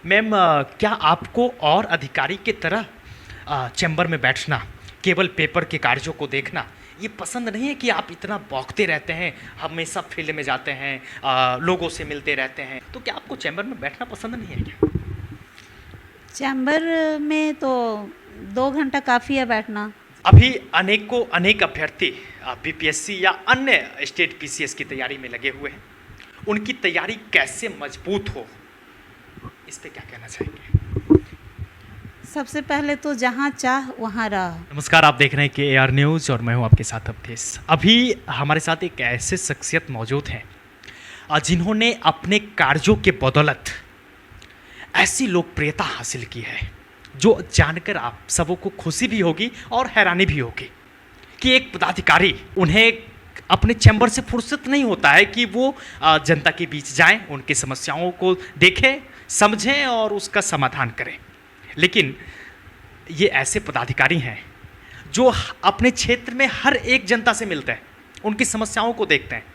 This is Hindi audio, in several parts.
मैम, क्या आपको और अधिकारी की तरह चैम्बर में बैठना, केवल पेपर के कार्यों को देखना ये पसंद नहीं है कि आप इतना बौखते रहते हैं, हमेशा फील्ड में जाते हैं, लोगों से मिलते रहते हैं, तो क्या आपको चैम्बर में बैठना पसंद नहीं है क्या? चैम्बर में तो 2 घंटा काफ़ी है बैठना। अभी अनेक अभ्यर्थी बीपीएससी या अन्य स्टेट पीसीएस की तैयारी में लगे हुए हैं। उनकी तैयारी कैसे मजबूत हो, इस पे क्या कहना चाहेंगे? सबसे पहले तो जहाँ चाह वहाँ राह। नमस्कार, आप देख रहे हैं KAR न्यूज़ और मैं हूं आपके साथ अवधेश। अभी हमारे साथ एक ऐसे शख्सियत मौजूद हैं जिन्होंने अपने कार्यों के बदौलत ऐसी लोकप्रियता हासिल की है जो जानकर आप सबों को खुशी भी होगी और हैरानी भी होगी कि एक पदाधिकारी, उन्हें अपने चैम्बर से फुर्सत नहीं होता है कि वो जनता के बीच जाएं, उनकी समस्याओं को देखें, समझें और उसका समाधान करें। लेकिन ये ऐसे पदाधिकारी हैं जो अपने क्षेत्र में हर एक जनता से मिलते हैं, उनकी समस्याओं को देखते हैं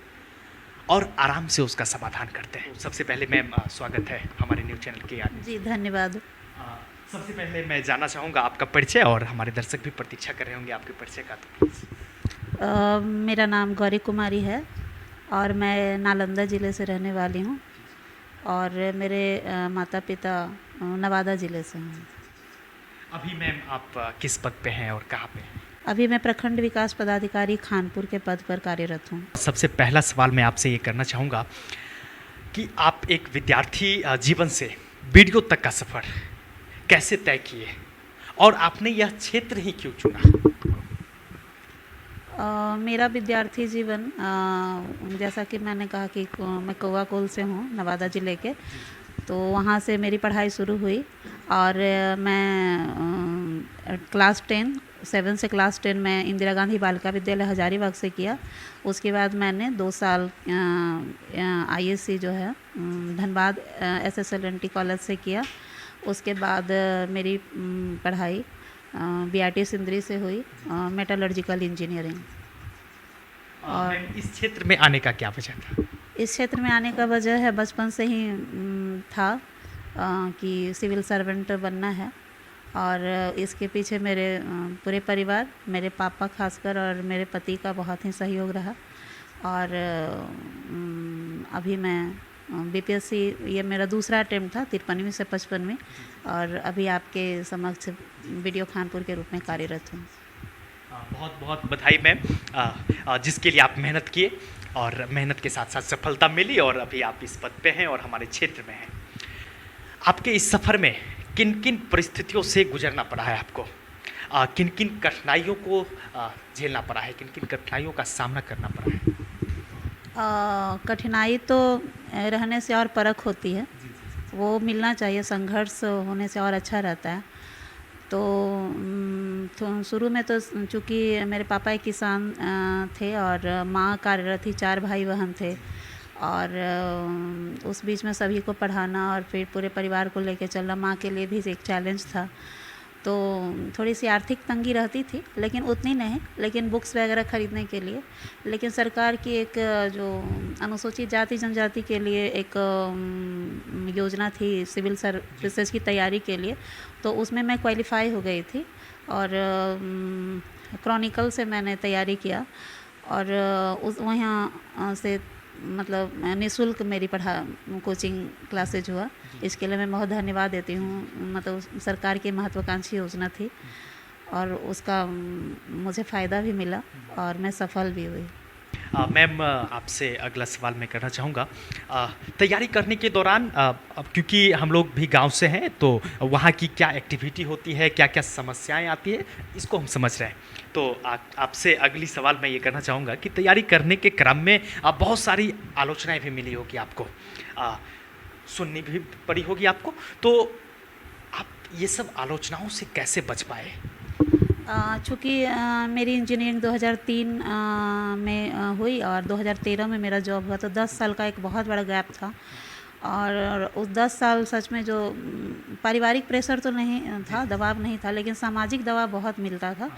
और आराम से उसका समाधान करते हैं। सबसे पहले मैम, स्वागत है हमारे न्यूज़ चैनल KAR न्यूज़। जी धन्यवाद। सबसे पहले मैं जानना चाहूँगा आपका परिचय, और हमारे दर्शक भी प्रतीक्षा कर रहे होंगे आपके परिचय का, तो प्लीज़। मेरा नाम गौरी कुमारी है और मैं नालंदा ज़िले से रहने वाली हूँ और मेरे माता पिता नवादा ज़िले से हैं। अभी मैम आप किस पद पे हैं और कहाँ पे हैं? अभी मैं प्रखंड विकास पदाधिकारी खानपुर के पद पर कार्यरत हूँ। सबसे पहला सवाल मैं आपसे ये करना चाहूँगा कि आप एक विद्यार्थी जीवन से वीडियो तक का सफ़र कैसे तय किए और आपने यह क्षेत्र ही क्यों चुना? मेरा विद्यार्थी जीवन, जैसा कि मैंने कहा कि मैं कौवा कोल से हूँ, नवादा ज़िले के, तो वहाँ से मेरी पढ़ाई शुरू हुई और मैं क्लास 10 7 से क्लास 10 में इंदिरा गांधी बालिका विद्यालय हजारीबाग से किया। उसके बाद मैंने 2 साल ISC जो है धनबाद SSLNT कॉलेज से किया। उसके बाद मेरी पढ़ाई BRT सिंदरी से हुई, मेटलर्जिकल इंजीनियरिंग। और इस क्षेत्र में आने का क्या वजह था? इस क्षेत्र में आने का वजह है, बचपन से ही था कि सिविल सर्वेंट बनना है और इसके पीछे मेरे पूरे परिवार, मेरे पापा खासकर और मेरे पति का बहुत ही सहयोग रहा। और अभी मैं BPSC, ये मेरा दूसरा अटेम्प्ट था, 53वीं से 55वीं, और अभी आपके समक्ष वीडियो खानपुर के रूप में कार्यरत हूँ। बहुत बहुत बधाई मैम, जिसके लिए आप मेहनत किए और मेहनत के साथ साथ सफलता मिली और अभी आप इस पद पे हैं और हमारे क्षेत्र में हैं। आपके इस सफ़र में किन किन परिस्थितियों से गुजरना पड़ा है आपको? किन किन कठिनाइयों को झेलना पड़ा है, किन किन कठिनाइयों का सामना करना पड़ा है? कठिनाई तो रहने से और परख होती है, वो मिलना चाहिए, संघर्ष होने से और अच्छा रहता है। तो शुरू में तो चूँकि मेरे पापा एक किसान थे और माँ कार्यरत थी, 4 भाई बहन थे और उस बीच में सभी को पढ़ाना और फिर पूरे परिवार को लेके चलना माँ के लिए भी एक चैलेंज था। तो थोड़ी सी आर्थिक तंगी रहती थी, लेकिन उतनी नहीं, लेकिन बुक्स वगैरह ख़रीदने के लिए। लेकिन सरकार की एक जो अनुसूचित जाति जनजाति के लिए एक योजना थी सिविल सर्विसेज की तैयारी के लिए, तो उसमें मैं क्वालिफाई हो गई थी और क्रॉनिकल से मैंने तैयारी किया और उस वहाँ से मतलब निःशुल्क मेरी कोचिंग क्लासेज हुआ। इसके लिए मैं बहुत धन्यवाद देती हूँ, मतलब सरकार की महत्वाकांक्षी योजना थी और उसका मुझे फ़ायदा भी मिला और मैं सफल भी हुई। मैम, आपसे अगला सवाल मैं करना चाहूँगा। तैयारी करने के दौरान, अब क्योंकि हम लोग भी गांव से हैं, तो वहाँ की क्या एक्टिविटी होती है, क्या क्या समस्याएं आती है, इसको हम समझ रहे हैं। तो आपसे अगली सवाल मैं ये करना चाहूँगा कि तैयारी करने के क्रम में बहुत सारी आलोचनाएं भी मिली होगी आपको, सुननी भी पड़ी होगी आपको, तो आप ये सब आलोचनाओं से कैसे बच पाए? चूँकि मेरी इंजीनियरिंग 2003 में हुई और 2013 में मेरा जॉब हुआ, तो 10 साल का एक बहुत बड़ा गैप था। और उस 10 साल सच में जो पारिवारिक प्रेशर तो नहीं था, दबाव नहीं था, लेकिन सामाजिक दबाव बहुत मिलता था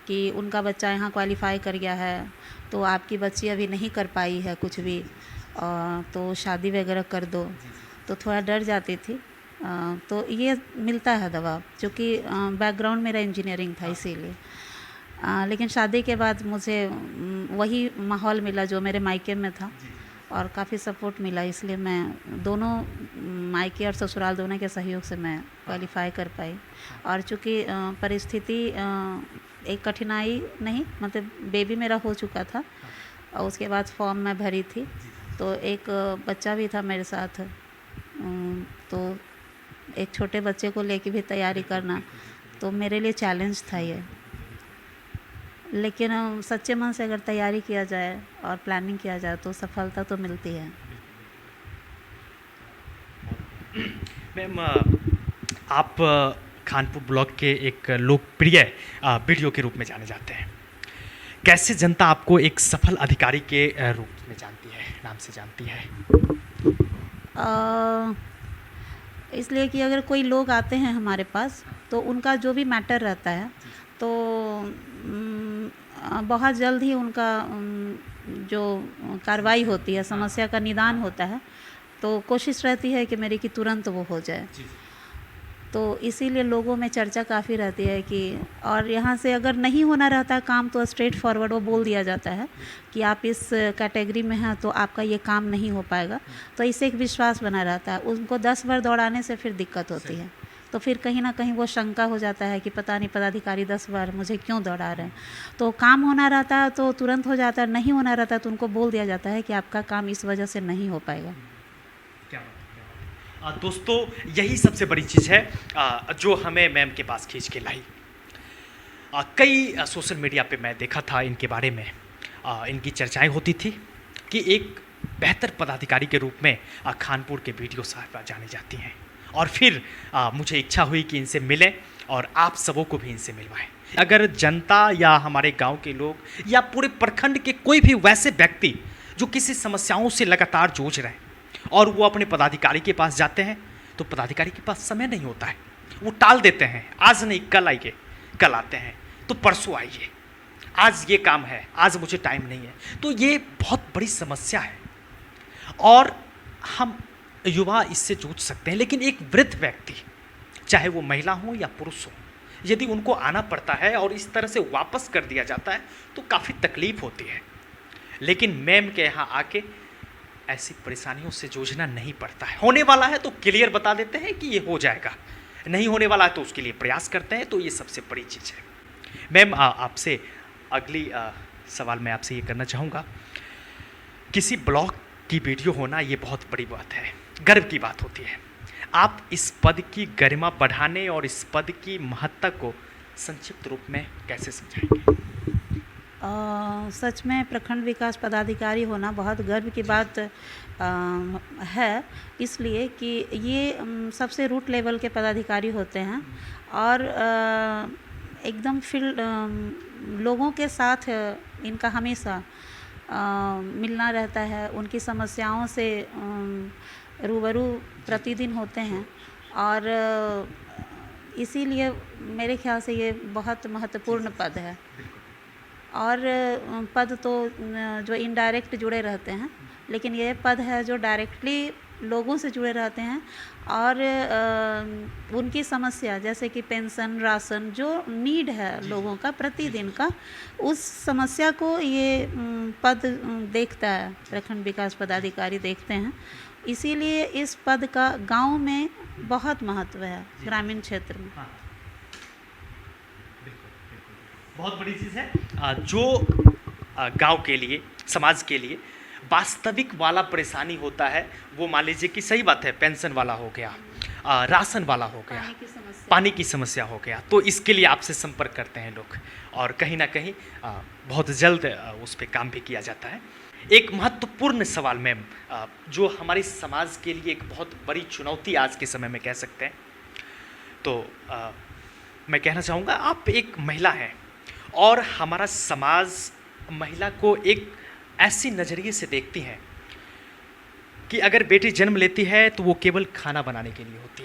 कि उनका बच्चा यहाँ क्वालिफाई कर गया है तो आपकी बच्ची अभी नहीं कर पाई है कुछ भी, तो शादी वगैरह कर दो, तो थोड़ा डर जाती थी। तो ये मिलता है दबाव, क्योंकि बैकग्राउंड मेरा इंजीनियरिंग था इसीलिए। लेकिन शादी के बाद मुझे वही माहौल मिला जो मेरे मायके में था, और काफ़ी सपोर्ट मिला, इसलिए मैं दोनों मायके और ससुराल दोनों के सहयोग से मैं क्वालिफाई कर पाई। और चूँकि परिस्थिति एक कठिनाई नहीं, मतलब बेबी मेरा हो चुका था और उसके बाद फॉर्म मैं भरी थी, तो एक बच्चा भी था मेरे साथ, तो एक छोटे बच्चे को लेके भी तैयारी करना तो मेरे लिए चैलेंज था ये। लेकिन सच्चे मन से अगर तैयारी किया जाए और प्लानिंग किया जाए तो सफलता तो मिलती है। मैम, आप कानपुर ब्लॉक के एक लोकप्रिय वीडियो के रूप में जाने जाते हैं। कैसे जनता आपको एक सफल अधिकारी के रूप में जानती है, नाम से जानती है? इसलिए कि अगर कोई लोग आते हैं हमारे पास तो उनका जो भी मैटर रहता है तो बहुत जल्द ही उनका जो कार्रवाई होती है, समस्या का निदान होता है, तो कोशिश रहती है कि मेरी कि तुरंत वो हो जाए। तो इसीलिए लोगों में चर्चा काफ़ी रहती है कि, और यहाँ से अगर नहीं होना रहता काम तो स्ट्रेट फॉरवर्ड वो बोल दिया जाता है कि आप इस कैटेगरी में हैं तो आपका ये काम नहीं हो पाएगा। तो इससे एक विश्वास बना रहता है। उनको 10 बार दौड़ाने से फिर दिक्कत होती है, तो फिर कहीं ना कहीं वो शंका हो जाता है कि पता नहीं पदाधिकारी 10 बार मुझे क्यों दौड़ा रहे हैं। तो काम होना रहता है तो तुरंत हो जाता है, नहीं होना रहता है तो उनको बोल दिया जाता है कि आपका काम इस वजह से नहीं हो पाएगा। दोस्तों, यही सबसे बड़ी चीज़ है जो हमें मैम के पास खींच के लाई। कई सोशल मीडिया पे मैं देखा था इनके बारे में, इनकी चर्चाएं होती थी कि एक बेहतर पदाधिकारी के रूप में खानपुर के वीडियो साहब जाने जाती हैं। और फिर मुझे इच्छा हुई कि इनसे मिलें और आप सबों को भी इनसे मिलवाएं। अगर जनता या हमारे गांव के लोग या पूरे प्रखंड के कोई भी वैसे व्यक्ति जो किसी समस्याओं से लगातार जूझ रहे हैं और वो अपने पदाधिकारी के पास जाते हैं तो पदाधिकारी के पास समय नहीं होता है, वो टाल देते हैं। आज नहीं, कल आइए, कल आते हैं तो परसों आइए, आज ये काम है, आज मुझे टाइम नहीं है। तो ये बहुत बड़ी समस्या है और हम युवा इससे जूझ सकते हैं। लेकिन एक वृद्ध व्यक्ति, चाहे वो महिला हो या पुरुष हो, यदि उनको आना पड़ता है और इस तरह से वापस कर दिया जाता है तो काफ़ी तकलीफ होती है। लेकिन मैम के यहाँ आके ऐसी परेशानियों से जूझना नहीं पड़ता है। होने वाला है तो क्लियर बता देते हैं कि ये हो जाएगा, नहीं होने वाला है तो उसके लिए प्रयास करते हैं। तो ये सबसे बड़ी चीज़ है। मैम, आपसे अगली सवाल मैं आपसे ये करना चाहूँगा, किसी ब्लॉग की वीडियो होना ये बहुत बड़ी बात है, गर्व की बात होती है। आप इस पद की गरिमा बढ़ाने और इस पद की महत्ता को संक्षिप्त रूप में कैसे समझाएंगे? सच में प्रखंड विकास पदाधिकारी होना बहुत गर्व की बात है, इसलिए कि ये सबसे रूट लेवल के पदाधिकारी होते हैं और एकदम फील्ड लोगों के साथ इनका हमेशा मिलना रहता है, उनकी समस्याओं से रूबरू प्रतिदिन होते हैं। और इसीलिए मेरे ख्याल से ये बहुत महत्वपूर्ण पद है। और पद तो जो इनडायरेक्ट जुड़े रहते हैं, लेकिन ये पद है जो डायरेक्टली लोगों से जुड़े रहते हैं और उनकी समस्या जैसे कि पेंशन, राशन, जो नीड है लोगों का प्रतिदिन का, उस समस्या को ये पद देखता है, प्रखंड विकास पदाधिकारी देखते हैं। इसीलिए इस पद का गांव में बहुत महत्व है, ग्रामीण क्षेत्र में। हाँ, बहुत बड़ी चीज़ है जो गांव के लिए, समाज के लिए वास्तविक वाला परेशानी होता है। वो मान लीजिए कि सही बात है, पेंशन वाला हो गया, राशन वाला हो गया, पानी की समस्या हो गया, तो इसके लिए आपसे संपर्क करते हैं लोग और कहीं ना कहीं बहुत जल्द उस पर काम भी किया जाता है। एक महत्वपूर्ण सवाल मैम, जो हमारे समाज के लिए एक बहुत बड़ी चुनौती आज के समय में कह सकते हैं, तो मैं कहना चाहूँगा, आप एक महिला हैं और हमारा समाज महिला को एक ऐसी नज़रिए से देखती है कि अगर बेटी जन्म लेती है तो वो केवल खाना बनाने के लिए होती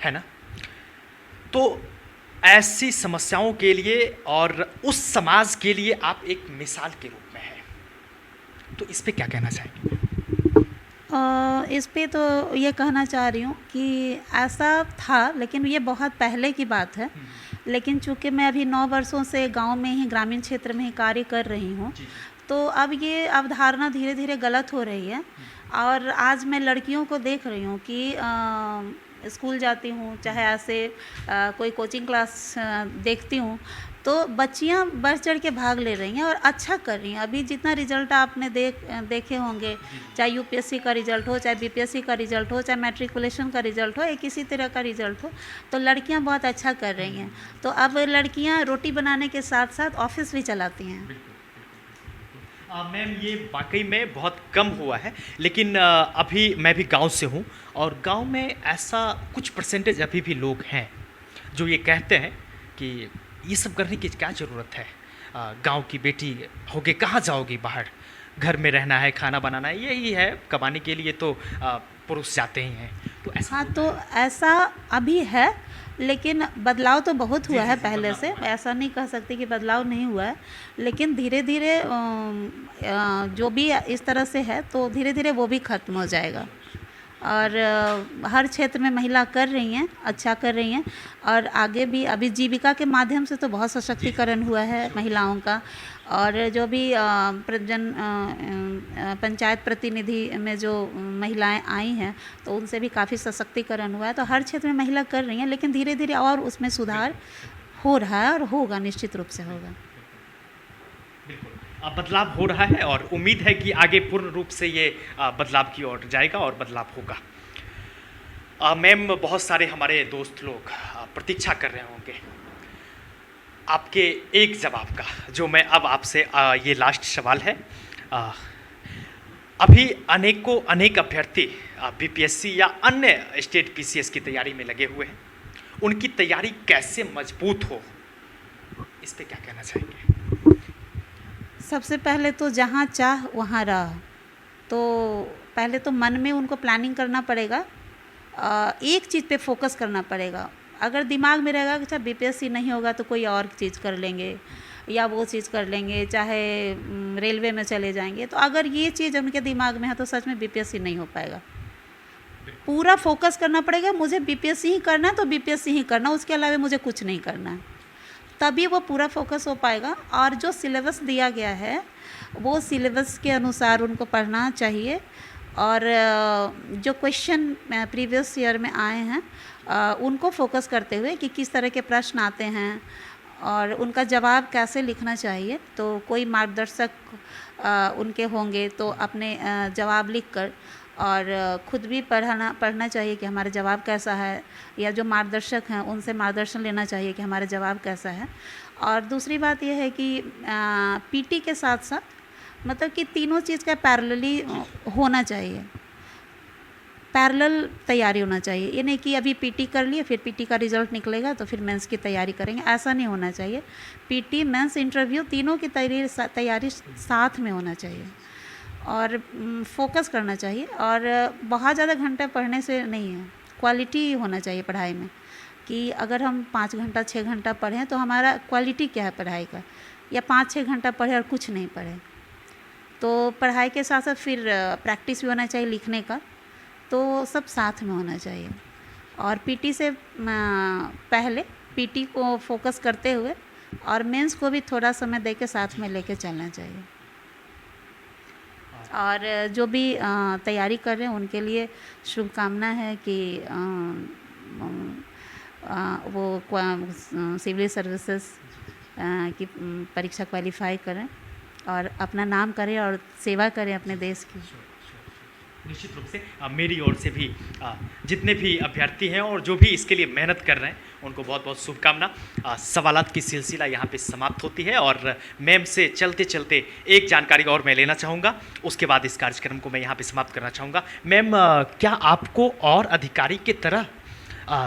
है ना? तो ऐसी समस्याओं के लिए और उस समाज के लिए आप एक मिसाल के रूप में हैं, तो इस पे क्या कहना चाहेंगे? इस पे तो ये कहना चाह रही हूँ कि ऐसा था, लेकिन ये बहुत पहले की बात है। लेकिन चूँकि मैं अभी 9 वर्षों से गांव में ही, ग्रामीण क्षेत्र में ही कार्य कर रही हूँ, तो अब ये अवधारणा धीरे धीरे गलत हो रही है। और आज मैं लड़कियों को देख रही हूँ कि स्कूल जाती हूँ, चाहे ऐसे कोई कोचिंग क्लास देखती हूँ, तो बच्चियाँ बढ़ चढ़ के भाग ले रही हैं और अच्छा कर रही हैं। अभी जितना रिजल्ट आपने देखे होंगे, चाहे यूपीएससी का रिजल्ट हो, चाहे बीपीएससी का रिजल्ट हो, चाहे मैट्रिकुलेशन का रिजल्ट हो, या किसी तरह का रिजल्ट हो, तो लड़कियां बहुत अच्छा कर रही हैं। तो अब लड़कियां रोटी बनाने के साथ साथ ऑफिस भी चलाती हैं। मैम, ये वाकई में बहुत कम हुआ है, लेकिन अभी मैं भी गांव से हूं और गांव में ऐसा कुछ परसेंटेज अभी भी लोग हैं जो ये कहते हैं कि ये सब करने की क्या ज़रूरत है, गांव की बेटी होके कहाँ जाओगी बाहर, घर में रहना है, खाना बनाना है, यही है, कमाने के लिए तो पुरुष जाते ही हैं। तो ऐसा हाँ, तो ऐसा अभी है, लेकिन बदलाव तो बहुत हुआ है पहले से। ऐसा नहीं कह सकते कि बदलाव नहीं हुआ है, लेकिन धीरे धीरे जो भी इस तरह से है, तो धीरे धीरे वो भी खत्म हो जाएगा। और हर क्षेत्र में महिला कर रही हैं, अच्छा कर रही हैं। और आगे भी अभी जीविका के माध्यम से तो बहुत सशक्तिकरण हुआ है महिलाओं का। और जो भी पंचायत प्रतिनिधि में जो महिलाएं आई हैं, तो उनसे भी काफ़ी सशक्तिकरण हुआ है। तो हर क्षेत्र में महिला कर रही हैं, लेकिन धीरे धीरे और उसमें सुधार हो रहा है और होगा, निश्चित रूप से होगा। बिल्कुल, बदलाव हो रहा है और उम्मीद है कि आगे पूर्ण रूप से ये बदलाव की ओर जाएगा और बदलाव होगा। मैम, बहुत सारे हमारे दोस्त लोग प्रतीक्षा कर रहे होंगे आपके एक जवाब का, जो मैं अब आपसे ये लास्ट सवाल है। अभी अनेक अभ्यर्थी बीपीएससी या अन्य स्टेट पीसीएस की तैयारी में लगे हुए हैं, उनकी तैयारी कैसे मजबूत हो, इस पे क्या कहना चाहेंगे? सबसे पहले तो जहाँ चाह वहाँ राह। तो पहले तो मन में उनको प्लानिंग करना पड़ेगा, एक चीज़ पे फोकस करना पड़ेगा। अगर दिमाग में रहेगा कि अच्छा बीपीएससी नहीं होगा तो कोई और चीज़ कर लेंगे या वो चीज़ कर लेंगे, चाहे रेलवे में चले जाएंगे, तो अगर ये चीज़ उनके दिमाग में है तो सच में बीपीएससी नहीं हो पाएगा। पूरा फोकस करना पड़ेगा, मुझे बीपीएससी ही करना है तो बीपीएससी ही करना, उसके अलावा मुझे कुछ नहीं करना है, तभी वो पूरा फोकस हो पाएगा। और जो सिलेबस दिया गया है वो सिलेबस के अनुसार उनको पढ़ना चाहिए। और जो क्वेश्चन प्रीवियस ईयर में आए हैं उनको फोकस करते हुए कि किस तरह के प्रश्न आते हैं और उनका जवाब कैसे लिखना चाहिए, तो कोई मार्गदर्शक उनके होंगे तो अपने जवाब लिखकर और ख़ुद भी पढ़ना चाहिए कि हमारा जवाब कैसा है, या जो मार्गदर्शक हैं उनसे मार्गदर्शन लेना चाहिए कि हमारा जवाब कैसा है। और दूसरी बात यह है कि पीटी के साथ साथ मतलब कि तीनों चीज़ का पैरेलली होना चाहिए, पैरेलल तैयारी होना चाहिए। ये नहीं कि अभी पीटी कर लिए फिर पीटी का रिज़ल्ट निकलेगा तो फिर मेंस की तैयारी करेंगे, ऐसा नहीं होना चाहिए। पीटी, मेंस, इंटरव्यू तीनों की तैयारी साथ में होना चाहिए और फोकस करना चाहिए। और बहुत ज़्यादा घंटे पढ़ने से नहीं है, क्वालिटी होना चाहिए पढ़ाई में, कि अगर हम 5 घंटा 6 घंटा पढ़ें तो हमारा क्वालिटी क्या है पढ़ाई का, या 5-6 घंटा पढ़े और कुछ नहीं पढ़े। तो पढ़ाई के साथ साथ फिर प्रैक्टिस भी होना चाहिए लिखने का, तो सब साथ में होना चाहिए। और पीटी से पहले पीटी को फोकस करते हुए और मेंस को भी थोड़ा समय दे के साथ में लेके चलना चाहिए। और जो भी तैयारी कर रहे हैं उनके लिए शुभकामना है कि वो सिविल सर्विसेज की परीक्षा क्वालिफाई करें और अपना नाम करें और सेवा करें अपने देश की। निश्चित रूप से मेरी ओर से भी जितने भी अभ्यर्थी हैं और जो भी इसके लिए मेहनत कर रहे हैं उनको बहुत बहुत शुभकामना। सवालात की सिलसिला यहाँ पे समाप्त होती है और मैम से चलते चलते एक जानकारी और मैं लेना चाहूँगा, उसके बाद इस कार्यक्रम को मैं यहाँ पे समाप्त करना चाहूँगा। मैम, क्या आपको और अधिकारी की तरह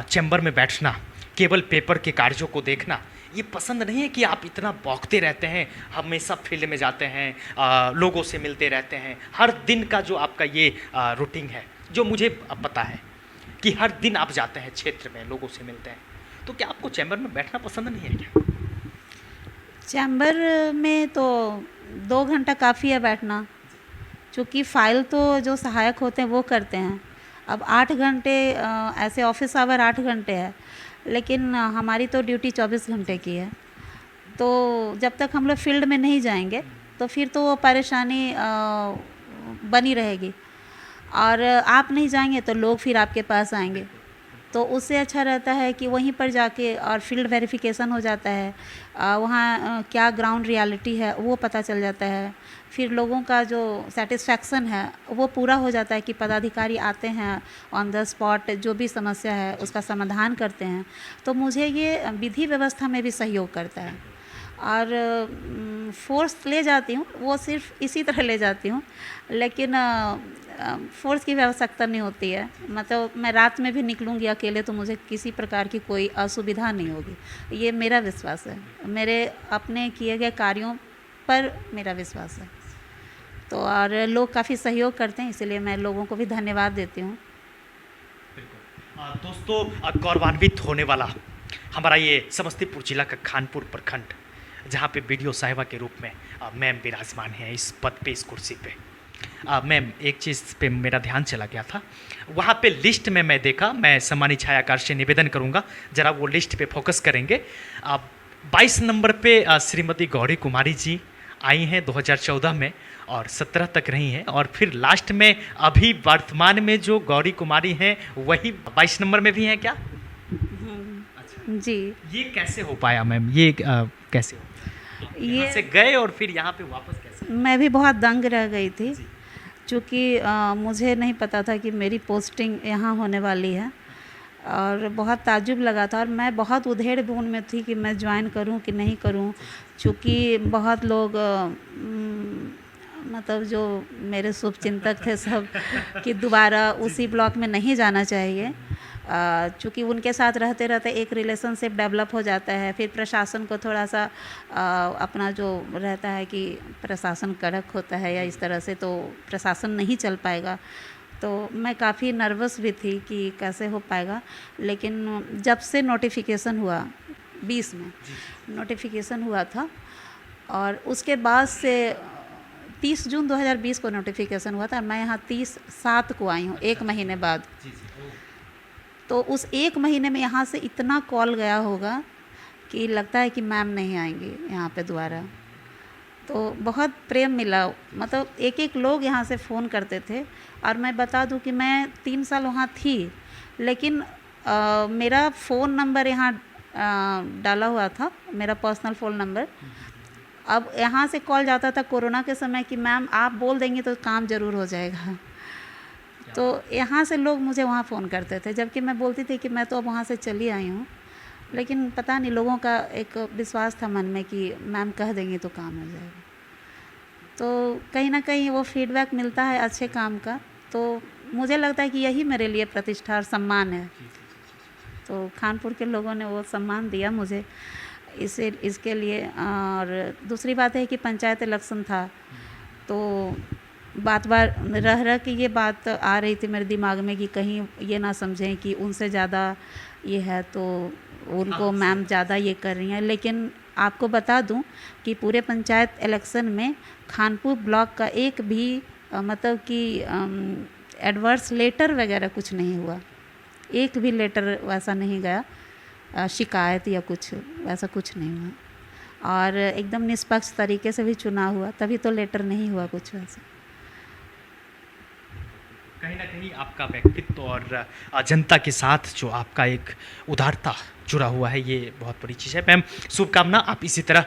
चैम्बर में बैठना, केवल पेपर के कार्यों को देखना ये पसंद नहीं है कि आप इतना बौखते रहते हैं, हमेशा फील्ड में जाते हैं, लोगों से मिलते रहते हैं, हर दिन का जो आपका ये रूटीन है, जो मुझे पता है कि हर दिन आप जाते हैं क्षेत्र में, लोगों से मिलते हैं, तो क्या आपको चैम्बर में बैठना पसंद नहीं है क्या? चैम्बर में तो 2 घंटा काफ़ी है बैठना, चूँकि फ़ाइल तो जो सहायक होते हैं वो करते हैं। अब 8 घंटे ऐसे ऑफ़िस आवर 8 घंटे है, लेकिन हमारी तो ड्यूटी 24 घंटे की है। तो जब तक हम लोग फील्ड में नहीं जाएंगे तो फिर तो वो परेशानी बनी रहेगी, और आप नहीं जाएंगे तो लोग फिर आपके पास आएंगे। तो उससे अच्छा रहता है कि वहीं पर जाके और फील्ड वेरिफिकेशन हो जाता है, वहाँ क्या ग्राउंड रियलिटी है वो पता चल जाता है। फिर लोगों का जो सेटिस्फैक्शन है वो पूरा हो जाता है कि पदाधिकारी आते हैं ऑन द स्पॉट, जो भी समस्या है उसका समाधान करते हैं। तो मुझे ये विधि व्यवस्था में भी सहयोग करता है। और फ़ोर्स ले जाती हूँ, वो सिर्फ इसी तरह ले जाती हूँ, लेकिन फ़ोर्स की आवश्यकता नहीं होती है। मतलब मैं रात में भी निकलूँगी अकेले तो मुझे किसी प्रकार की कोई असुविधा नहीं होगी, ये मेरा विश्वास है। मेरे अपने किए गए कार्यों पर मेरा विश्वास है। तो और लोग काफ़ी सहयोग करते हैं, इसीलिए मैं लोगों को भी धन्यवाद देती हूँ। दोस्तों, गौरवान्वित होने वाला हमारा ये समस्तीपुर जिला का खानपुर प्रखंड, जहाँ पे बीडीओ साहिबा के रूप में मैम विराजमान हैं इस पद पे, इस कुर्सी पे। मैम, एक चीज़ पे मेरा ध्यान चला गया था, वहाँ पे लिस्ट में मैं देखा, मैं सम्मानित छायाकार से निवेदन करूँगा ज़रा वो लिस्ट पे फोकस करेंगे। 22 नंबर पे श्रीमती गौरी कुमारी जी आई हैं 2014 में और 17 तक रही हैं, और फिर लास्ट में अभी वर्तमान में जो गौरी कुमारी हैं वही 22 नंबर में भी हैं क्या? जी, ये कैसे हो पाया मैम? ये कैसे हो? यहाँ से गए और फिर यहाँ पे वापस कैसे? मैं भी बहुत दंग रह गई थी, क्योंकि मुझे नहीं पता था कि मेरी पोस्टिंग यहाँ होने वाली है, और बहुत ताज्जुब लगा था। और मैं बहुत उधेड़-बुन में थी कि मैं ज्वाइन करूँ कि नहीं करूँ, क्योंकि बहुत लोग मतलब जो मेरे शुभचिंतक थे सब कि दोबारा उसी ब्लॉक में नहीं जाना चाहिए, चूँकि उनके साथ रहते रहते एक रिलेशनशिप डेवलप हो जाता है। फिर प्रशासन को थोड़ा सा अपना जो रहता है कि प्रशासन कड़क होता है या इस तरह से, तो प्रशासन नहीं चल पाएगा। तो मैं काफ़ी नर्वस भी थी कि कैसे हो पाएगा। लेकिन जब से नोटिफिकेशन हुआ 20 में नोटिफिकेशन हुआ था, और उसके बाद से 30 जून 2020 को नोटिफिकेशन हुआ था, मैं यहाँ 30/7 को आई हूँ, एक महीने बाद। तो उस एक महीने में यहाँ से इतना कॉल गया होगा कि लगता है कि मैम नहीं आएंगी यहाँ पे दोबारा। तो बहुत प्रेम मिला, मतलब एक एक लोग यहाँ से फ़ोन करते थे। और मैं बता दूँ कि मैं 3 साल वहाँ थी, लेकिन मेरा फ़ोन नंबर यहाँ डाला हुआ था, मेरा पर्सनल फ़ोन नंबर। अब यहाँ से कॉल जाता था कोरोना के समय कि मैम आप बोल देंगे तो काम ज़रूर हो जाएगा। तो यहाँ से लोग मुझे वहाँ फ़ोन करते थे, जबकि मैं बोलती थी कि मैं तो अब वहाँ से चली आई हूँ, लेकिन पता नहीं लोगों का एक विश्वास था मन में कि मैम कह देंगी तो काम हो जाएगा। तो कहीं ना कहीं वो फीडबैक मिलता है अच्छे काम का, तो मुझे लगता है कि यही मेरे लिए प्रतिष्ठा और सम्मान है। तो खानपुर के लोगों ने वो सम्मान दिया मुझे इसके लिए। और दूसरी बात है कि पंचायत इलेक्शन था, तो बार रह के ये बात आ रही थी मेरे दिमाग में कि कहीं ये ना समझें कि उनसे ज़्यादा ये है, तो उनको मैम ज़्यादा ये कर रही हैं। लेकिन आपको बता दूं कि पूरे पंचायत इलेक्शन में खानपुर ब्लॉक का एक भी मतलब कि एडवर्स लेटर वगैरह कुछ नहीं हुआ, एक भी लेटर वैसा नहीं गया, शिकायत या कुछ वैसा कुछ नहीं हुआ। और एकदम निष्पक्ष तरीके से भी चुनाव हुआ, तभी तो लेटर नहीं हुआ कुछ वैसा। कहीं ना कहीं आपका व्यक्तित्व और जनता के साथ जो आपका एक उदारता जुड़ा हुआ है, ये बहुत बड़ी चीज़ है। मैम, शुभकामना, आप इसी तरह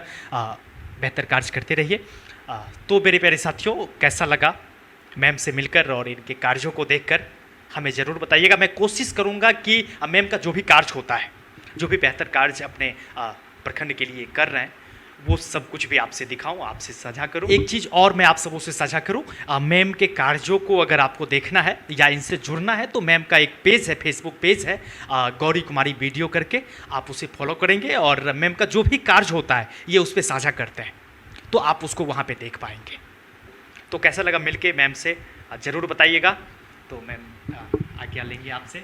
बेहतर कार्य करते रहिए। तो मेरे प्यारे साथियों, कैसा लगा मैम से मिलकर और इनके कार्यों को देखकर हमें ज़रूर बताइएगा। मैं कोशिश करूँगा कि मैम का जो भी कार्य होता है, जो भी बेहतर कार्य अपने प्रखंड के लिए कर रहे हैं, वो सब कुछ भी आपसे दिखाऊं, आपसे साझा करूं। एक चीज़ और मैं आप सबों से साझा करूं, मैम के कार्यों को अगर आपको देखना है या इनसे जुड़ना है तो मैम का एक पेज है, फेसबुक पेज है गौरी कुमारी वीडियो करके, आप उसे फॉलो करेंगे और मैम का जो भी कार्य होता है ये उस पर साझा करते हैं, तो आप उसको वहाँ पर देख पाएंगे। तो कैसा लगा मिलके मैम से ज़रूर बताइएगा। तो मैम आज्ञा लेंगे आपसे।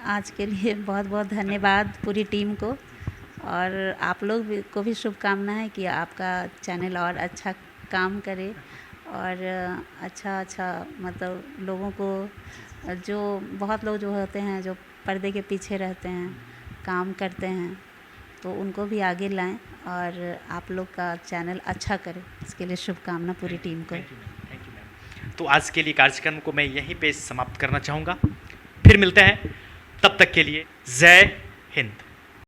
आज के लिए बहुत बहुत धन्यवाद पूरी टीम को, और आप लोग को भी शुभकामना है कि आपका चैनल और अच्छा काम करे और अच्छा अच्छा मतलब लोगों को जो बहुत लोग जो होते हैं जो पर्दे के पीछे रहते हैं काम करते हैं तो उनको भी आगे लाएं और आप लोग का चैनल अच्छा करें, इसके लिए शुभकामना पूरी टीम को। Thank you ma'am, thank you ma'am. तो आज के लिए कार्यक्रम को मैं यहीं पे समाप्त करना चाहूँगा, फिर मिलते हैं, तब तक के लिए जय हिंद।